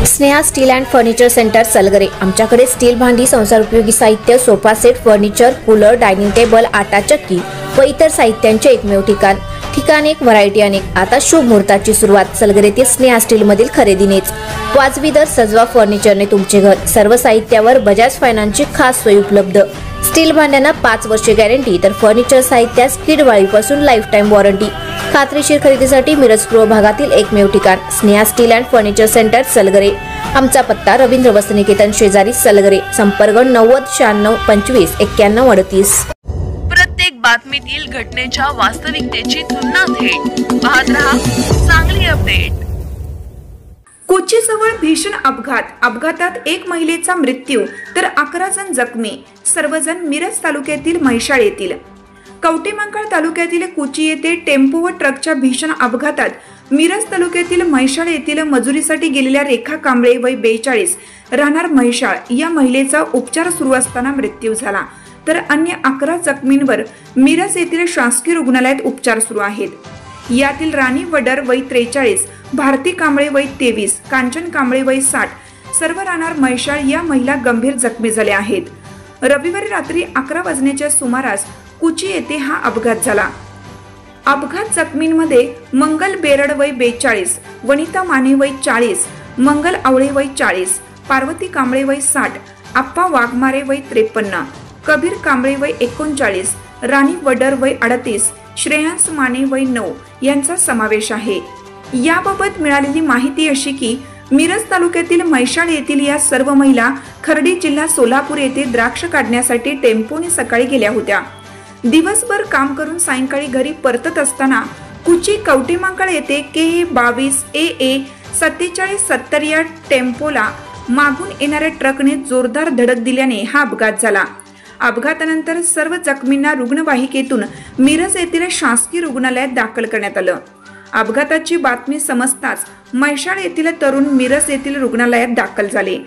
Sneha steel and furniture centre Salgare. आमच्याकडे steel भांडी, संसार उपयोगी साहित्य, sofa set, furniture, cooler, dining table, आटा चक्की व इतर साहित्यांचे एकमेव ठिकाण एक, व्हरायटी अनेक। आता शुभ मुहूर्ताची सुरुवात सलगरेतील स्नेहा स्टील मधील खरेदीनेच। वाजवी दर, सजवा फर्निचरने तुमचे घर। सर्व साहित्यावर बजाज फायनान्सची खास सोय उपलब्ध। स्टील भांड्यांना 5 वर्षे गॅरंटी, तर फर्निचर साहित्यास किडवाळीपासून लाईफ टाइम वॉरंटी। खात्रीशीर खरेदीसाठी मिरज पूर्व भागातील एकमेव ठिकाण Sneha steel and furniture centre Salgare. आमचा पत्ता रवींद्र वस्त्रनिकेतन शेजारी सलगरे। संपर्क 90 96 25 91 38। प्रत्येक बातमीतील घटनेच्या वास्तविकतेची तुलना थेट पाहत रहा चांगली अपडेट। कोचीजवळ भीषण अपघातात एक महिलेचा मृत्यू तर 11 जण जखमी, सर्वजण मिरज तालुक्यातील म्हैसाळ येथील। कवठेमहांकाळ तालुक्यातील कोची येथे टेम्पो व ट्रकच्या भीषण अपघातात मिरज तालुक्यातील म्हैसाळ येथील मजुरीसाठी गेलेल्या रेखा कांबळे वय 42 राहणार म्हैसाळ या महिलेचा उपचार सुरू असताना मृत्यू झाला, तर अन्य 11 जखमींवर मिरज येथील शासकीय रुग्णालयात उपचार सुरू आहेत। यातील राणी वडर वय 43, भारती कांबळे वय 23, कांचन कांबळे वय 60 सर्व राहणार म्हैसाळ या महिला गंभीर जखमी झाल्या आहेत। रविवारी रात्री 11 वाजण्याच्या सुमारास कुची येथे हा अपघात झाला। अपघात जखमींमध्ये मंगल बेरड वय 42, वनिता माने वय 40, मंगल आवळे वय 40, पार्वती कांबळे वय 60, आप्पा वाघमारे वय 53, कबीर कांबळे वय 39, राणी वडर वय 38, श्रेयांस माने वय 9 यांचा समावेश आहे। याबाबत मिळालेली माहिती अशी की मिरज तालुक्यातील म्हैसाळ येथील या सर्व महिला खर्डी जिल्हा सोलापूर येथे द्राक्ष काढण्यासाठी टेम्पोने सकाळी गेल्या होत्या। दिवसभर काम करून सायंकाळी घरी परतत असताना कुची कवठेमहांकाळ येथे के 22 AA 4770 या टेम्पोला मागून येणाऱ्या ट्रकने जोरदार धडक दिल्याने हा अपघात झाला। अपघातानंतर सर्व जखमींना रुग्णवाहिकेतून मिरज येथील शासकीय रुग्णालयात दाखल करण्यात आलं। अपघाताची बातमी समजताच म्हैसाळ येथील तरुण मिरज येथील रुग्णालयात दाखल झाले।